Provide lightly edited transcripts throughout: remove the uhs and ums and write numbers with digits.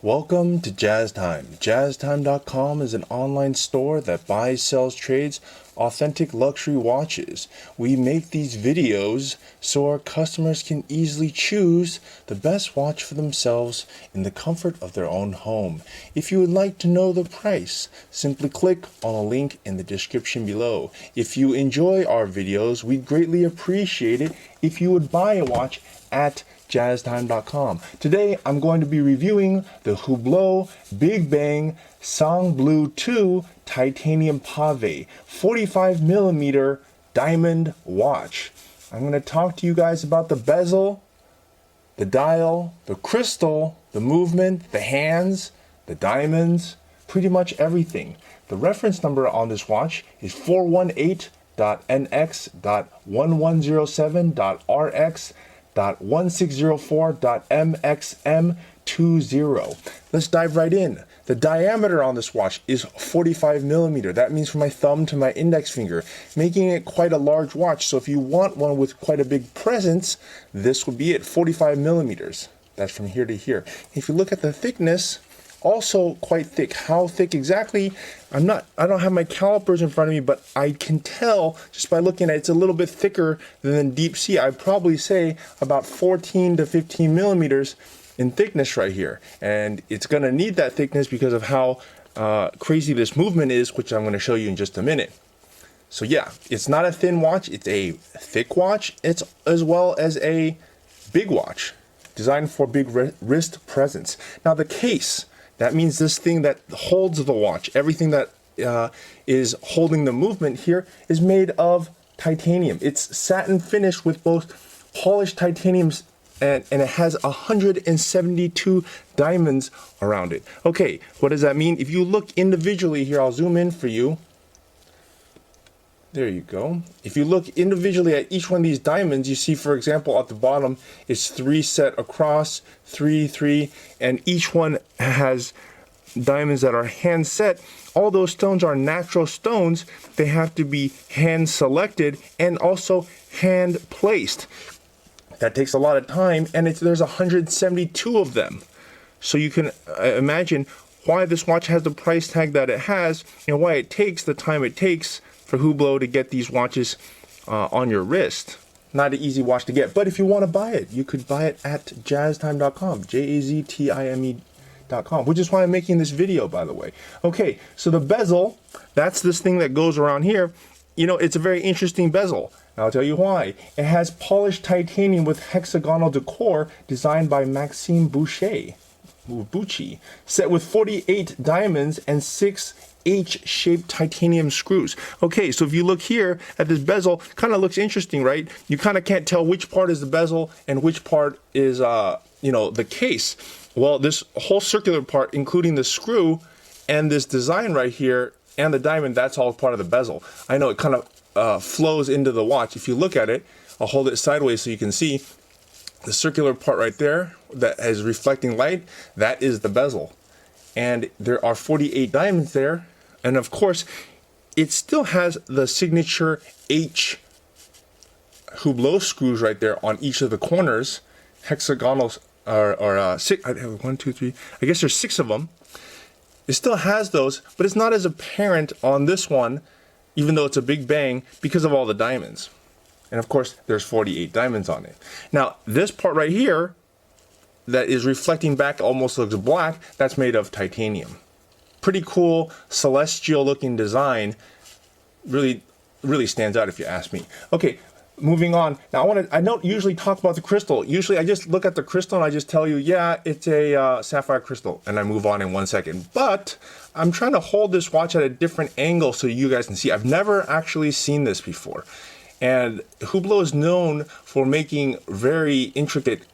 Welcome to Jazz Time. JazzTime.com is an online store that buys, sells, trades authentic luxury watches. We make these videos so our customers can easily choose the best watch for themselves in the comfort of their own home. If you would like to know the price, simply click on a link in the description below. If you enjoy our videos, we'd greatly appreciate it if you would buy a watch at JazzTime.com. Today I'm going to be reviewing the Hublot Big Bang Sang Bleu 2 Titanium Pave 45mm diamond watch. I'm going to talk to you guys about the bezel, the dial, the crystal, the movement, the hands, the diamonds, pretty much everything. The reference number on this watch is 418.NX.1107.RX.1604.MXM20. Let's dive right in. The diameter on this watch is 45mm. That means from my thumb to my index finger, making it quite a large watch. So if you want one with quite a big presence, this would be it, 45mm. That's from here to here. If you look at the thickness, also quite thick. How thick exactly? I don't have my calipers in front of me, but I can tell just by looking at it, it's a little bit thicker than deep sea. I'd probably say about 14 to 15mm in thickness right here. And it's gonna need that thickness because of how crazy this movement is, which I'm gonna show you in just a minute. So yeah, it's not a thin watch, it's a thick watch. It's as well as a big watch, designed for big wrist presence. Now the case, that means this thing that holds the watch, everything that is holding the movement here is made of titanium. It's satin finished with both polished titaniums, and it has 172 diamonds around it. Okay, what does that mean? If you look individually here, I'll zoom in for you. There you go. If you look individually at each one of these diamonds, you see, for example, at the bottom, it's 3 set across, 3, 3, and each one has diamonds that are hand set. All those stones are natural stones. They have to be hand selected and also hand placed. That takes a lot of time, and there's 172 of them. So you can imagine why this watch has the price tag that it has, and why it takes the time it takes for Hublot to get these watches on your wrist. Not an easy watch to get, but if you want to buy it, you could buy it at jazztime.com, JAZTIME.com, which is why I'm making this video, by the way. Okay, so the bezel, that's this thing that goes around here. You know, it's a very interesting bezel. I'll tell you why. It has polished titanium with hexagonal decor designed by Maxime Bucci, set with 48 diamonds and 6 H-shaped titanium screws. Okay, so if you look here at this bezel, kind of looks interesting, right? You kind of can't tell which part is the bezel and which part is, the case. Well, this whole circular part, including the screw and this design right here and the diamond, that's all part of the bezel. I know it kind of flows into the watch. If you look at it, I'll hold it sideways so you can see the circular part right there that is reflecting light. That is the bezel, and there are 48 diamonds there. And of course, it still has the signature H Hublot screws right there on each of the corners. Hexagonals are 6. 1, 2, 3. I guess there's 6 of them. It still has those, but it's not as apparent on this one, even though it's a big bang, because of all the diamonds. And of course, there's 48 diamonds on it. Now, this part right here that is reflecting back, almost looks black, that's made of titanium. Pretty cool, celestial looking design. Really, really stands out if you ask me. Okay, moving on. Now I don't usually talk about the crystal. Usually I just look at the crystal and I just tell you, yeah, it's a sapphire crystal, and I move on in 1 second. But I'm trying to hold this watch at a different angle so you guys can see. I've never actually seen this before. And Hublot is known for making very intricate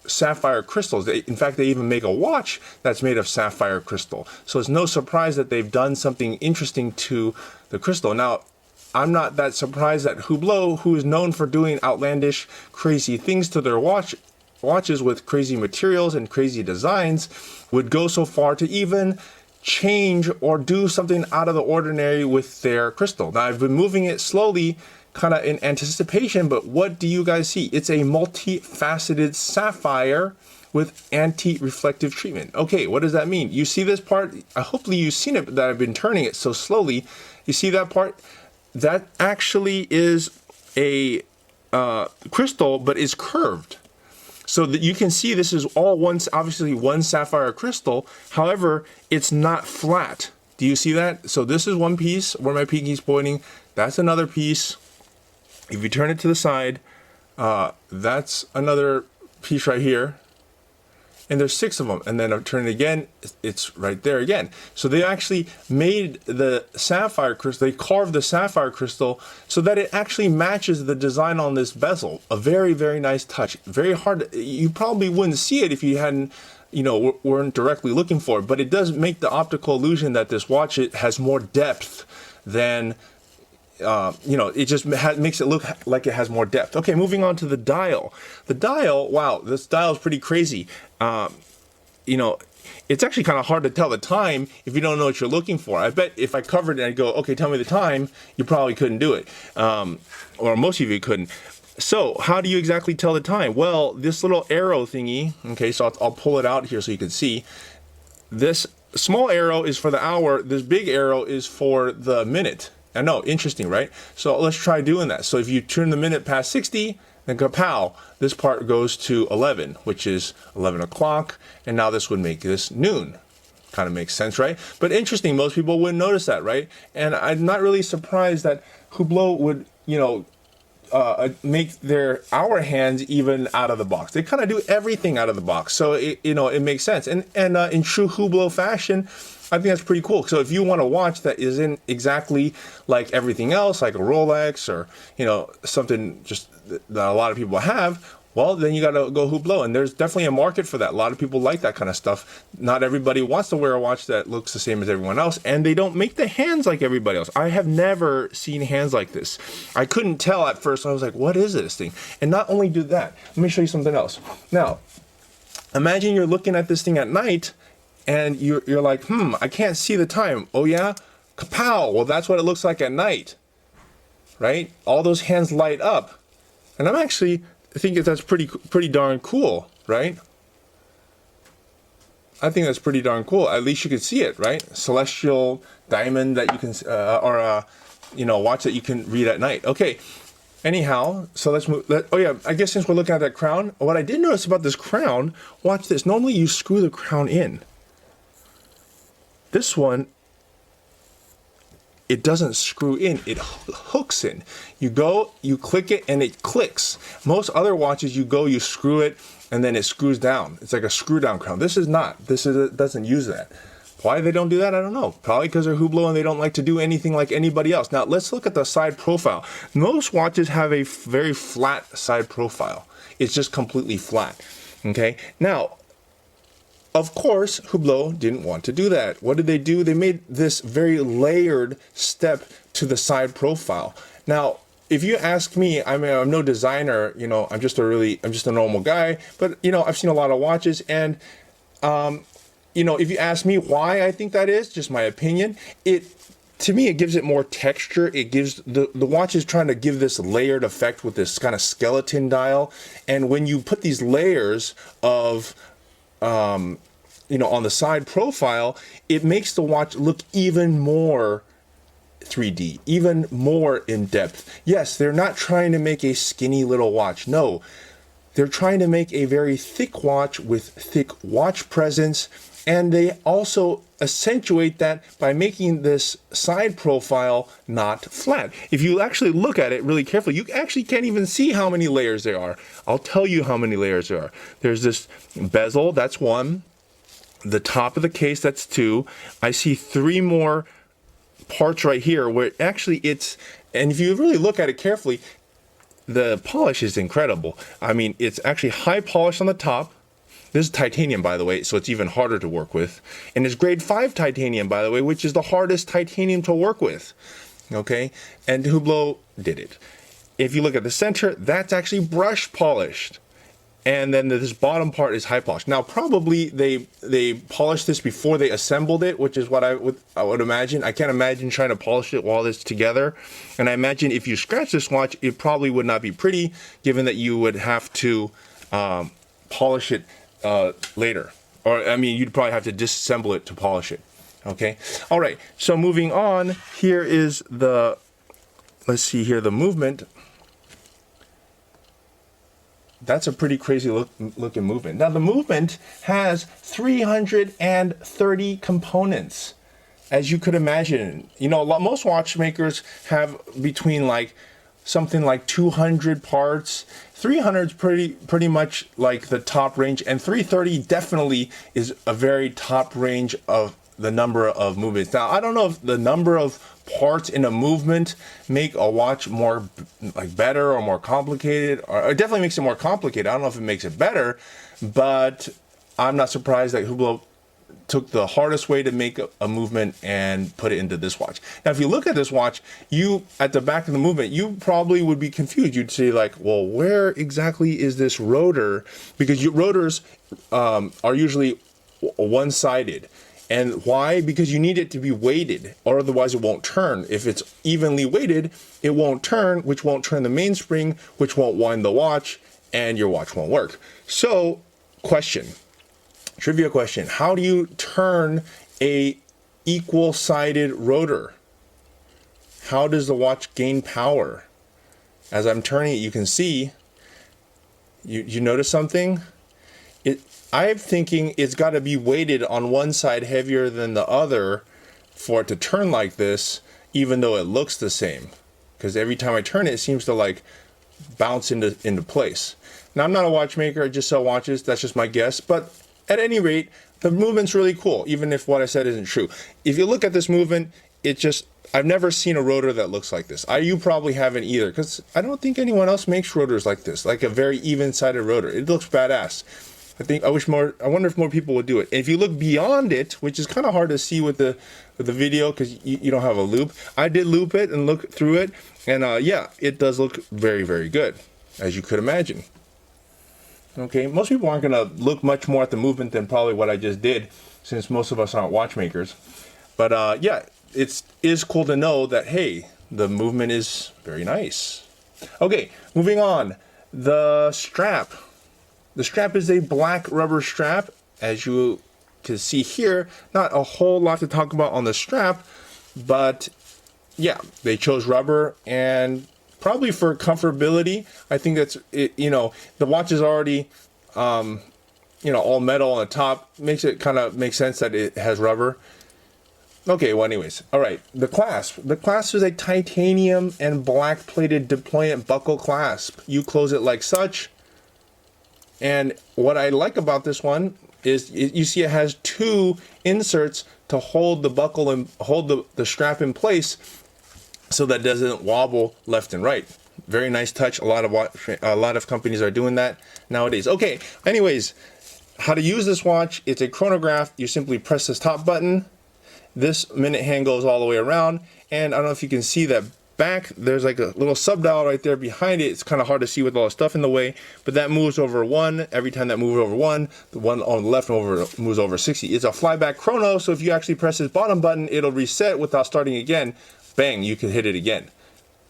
sapphire crystals. In fact, they even make a watch that's made of sapphire crystal. So it's no surprise that they've done something interesting to the crystal. Now, I'm not that surprised that Hublot, who is known for doing outlandish, crazy things to their watches with crazy materials and crazy designs, would go so far to even change or do something out of the ordinary with their crystal. Now, I've been moving it slowly, kind of in anticipation, but what do you guys see? It's a multifaceted sapphire with anti-reflective treatment. Okay, what does that mean? You see this part? Hopefully you've seen it, that I've been turning it so slowly. You see that part? That actually is a crystal, but is curved. So that you can see this is all obviously one sapphire crystal. However, it's not flat. Do you see that? So this is one piece where my pinky's pointing. That's another piece. If you turn it to the side, that's another piece right here. And there's 6 of them. And then I turn it again, it's right there again. So they actually made the sapphire crystal, they carved the sapphire crystal so that it actually matches the design on this bezel. A very, very nice touch. Very hard. You probably wouldn't see it if you hadn't, you know, weren't directly looking for it. But it does make the optical illusion that this watch has more depth than, you know, it just makes it look like it has more depth. Okay, moving on to the dial. The dial, wow, this dial is pretty crazy. You know, it's actually kind of hard to tell the time if you don't know what you're looking for. I bet if I covered it and I go, okay, tell me the time, you probably couldn't do it. Or most of you couldn't. So how do you exactly tell the time? Well, this little arrow thingy, okay, so I'll pull it out here so you can see. This small arrow is for the hour. This big arrow is for the minute. I know, interesting, right? So let's try doing that. So if you turn the minute past 60, then kapow, this part goes to 11, which is 11 o'clock. And now this would make this noon. Kind of makes sense, right? But interesting, most people wouldn't notice that, right? And I'm not really surprised that Hublot would, you know, make their hour hands even out of the box. They kind of do everything out of the box. So, you know, it makes sense. And in true Hublot fashion, I think that's pretty cool. So if you want a watch that isn't exactly like everything else, like a Rolex or, you know, something just that a lot of people have, well, then you got to go Hublot. And there's definitely a market for that. A lot of people like that kind of stuff. Not everybody wants to wear a watch that looks the same as everyone else. And they don't make the hands like everybody else. I have never seen hands like this. I couldn't tell at first. I was like, what is this thing? And not only do that, let me show you something else. Now, imagine you're looking at this thing at night and you're like, I can't see the time. Oh yeah? Kapow! Well, that's what it looks like at night. Right? All those hands light up. And I think that's pretty darn cool, right? I think that's pretty darn cool. At least you can see it, right? Celestial diamond that you can, you know, watch that you can read at night. Okay. Anyhow, so let's move. Oh yeah, I guess since we're looking at that crown, what I did notice about this crown, watch this. Normally you screw the crown in. This one, it doesn't screw in, it hooks in. You go, you click it, and it clicks. Most other watches, you go, you screw it, and then it screws down. It's like a screw down crown. This is not. It doesn't use that. Why they don't do that, I don't know. Probably because they're Hublot and they don't like to do anything like anybody else. Now, let's look at the side profile. Most watches have a very flat side profile. It's just completely flat, okay? Now, of course, Hublot didn't want to do that. What did they do? They made this very layered step to the side profile. Now, if you ask me, I mean, I'm no designer, you know, I'm just a normal guy, but, you know, I've seen a lot of watches and, you know, if you ask me why I think that is, just my opinion, to me, it gives it more texture. It gives the watch is trying to give this layered effect with this kind of skeleton dial. And when you put these layers of, you know, on the side profile, it makes the watch look even more 3D, even more in depth. Yes, they're not trying to make a skinny little watch. No, they're trying to make a very thick watch with thick watch presence. And they also accentuate that by making this side profile not flat. If you actually look at it really carefully, you actually can't even see how many layers there are. I'll tell you how many layers there are. There's this bezel, that's 1. The top of the case, that's 2. I see 3 more parts right here where actually and if you really look at it carefully, the polish is incredible. I mean, it's actually high polish on the top. This is titanium, by the way, so it's even harder to work with. And it's grade 5 titanium, by the way, which is the hardest titanium to work with. Okay? And Hublot did it. If you look at the center, that's actually brush polished. And then this bottom part is high polished. Now, probably they polished this before they assembled it, which is what I would imagine. I can't imagine trying to polish it while it's together. And I imagine if you scratch this watch, it probably would not be pretty, given that you would have to polish it later. Or, I mean, you'd probably have to disassemble it to polish it. Okay. All right. So moving on, here is the, let's see here, the movement. That's a pretty crazy looking movement. Now the movement has 330 components, as you could imagine. You know, most watchmakers have between like something like 200 parts. 300 is pretty much like the top range, and 330 definitely is a very top range of the number of movements. Now I don't know if the number of parts in a movement make a watch more like better or more complicated, or it definitely makes it more complicated. I don't know if it makes it better, but I'm not surprised that Hublot took the hardest way to make a movement and put it into this watch. Now, if you look at this watch, you at the back of the movement, you probably would be confused. You'd say like, well, where exactly is this rotor? Because rotors are usually one-sided. And why? Because you need it to be weighted, or otherwise it won't turn. If it's evenly weighted, it won't turn, which won't turn the mainspring, which won't wind the watch, and your watch won't work. So, trivia question, how do you turn a equal-sided rotor? How does the watch gain power? As I'm turning it, you can see, you notice something? I'm thinking it's got to be weighted on one side heavier than the other for it to turn like this, even though it looks the same. Because every time I turn it, it seems to like bounce into place. Now, I'm not a watchmaker, I just sell watches, that's just my guess. But at any rate, the movement's really cool, even if what I said isn't true. If you look at this movement, I've never seen a rotor that looks like this. You probably haven't either, because I don't think anyone else makes rotors like this, like a very even-sided rotor. It looks badass. I wonder if more people would do it. And if you look beyond it, which is kind of hard to see with the video because you don't have a loop. I did loop it and look through it, and yeah, it does look very, very good, as you could imagine. Okay, most people aren't gonna look much more at the movement than probably what I just did, since most of us aren't watchmakers. But yeah, it is cool to know that, hey, the movement is very nice. Okay, moving on. The strap. The strap is a black rubber strap, as you can see here. Not a whole lot to talk about on the strap, but yeah, they chose rubber, and probably for comfortability. I think that's it. You know, the watch is already you know, all metal on the top. Makes it kind of make sense that it has rubber. Okay, well anyways, all right, the clasp. The clasp is a titanium and black plated deployant buckle clasp. You close it like such. And what I like about this one is you see it has two inserts to hold the buckle and hold the strap in place so that it doesn't wobble left and right. Very nice touch. A lot of companies are doing that nowadays. Okay, anyways, how to use this watch. It's a chronograph. You simply press this top button. This minute hand goes all the way around, and I don't know if you can see that back, there's like a little sub dial right there behind it. It's kind of hard to see with all the stuff in the way, but that moves over 1. Every time that moves over 1, the one on the left moves over 60. It's a flyback chrono, so if you actually press this bottom button, it'll reset without starting again. Bang, you can hit it again.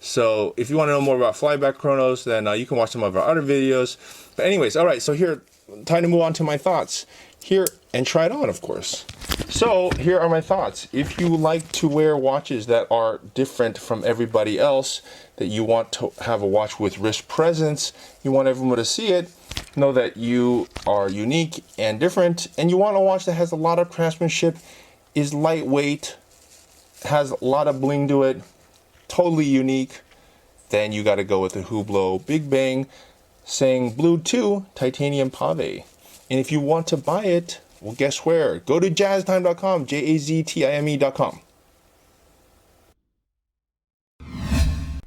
So if you want to know more about flyback chronos, then you can watch some of our other videos. But anyways, all right, so here, time to move on to my thoughts here and try it on, of course. So here are my thoughts. If you like to wear watches that are different from everybody else, that you want to have a watch with wrist presence, you want everyone to see it, know that you are unique and different, and you want a watch that has a lot of craftsmanship, is lightweight, has a lot of bling to it, totally unique, then you got to go with the Hublot Big Bang saying Bleu 2 Titanium Pave. And if you want to buy it, well, guess where? Go to jazztime.com, JAZTIME.com.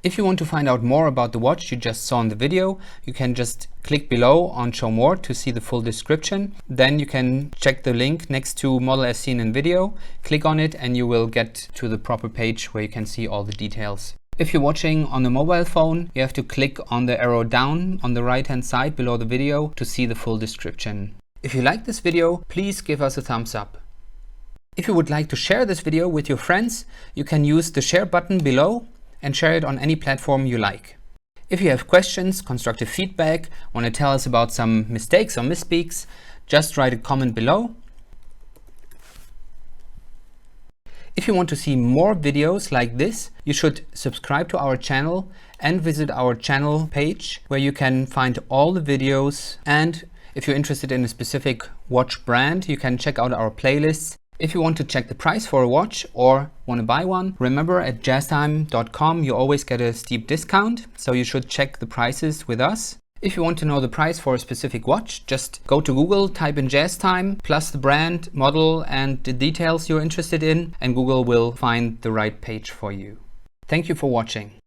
If you want to find out more about the watch you just saw in the video, you can just click below on Show More to see the full description. Then you can check the link next to Model as seen in video, click on it, and you will get to the proper page where you can see all the details. If you're watching on a mobile phone, you have to click on the arrow down on the right hand side below the video to see the full description. If you like this video, please give us a thumbs up. If you would like to share this video with your friends, you can use the share button below and share it on any platform you like. If you have questions, constructive feedback, want to tell us about some mistakes or misspeaks, just write a comment below. If you want to see more videos like this, you should subscribe to our channel and visit our channel page where you can find all the videos. And if you're interested in a specific watch brand, you can check out our playlists. If you want to check the price for a watch or want to buy one, remember at jazztime.com you always get a steep discount, so you should check the prices with us. If you want to know the price for a specific watch, just go to Google, type in JazzTime, plus the brand, model and the details you're interested in, and Google will find the right page for you. Thank you for watching.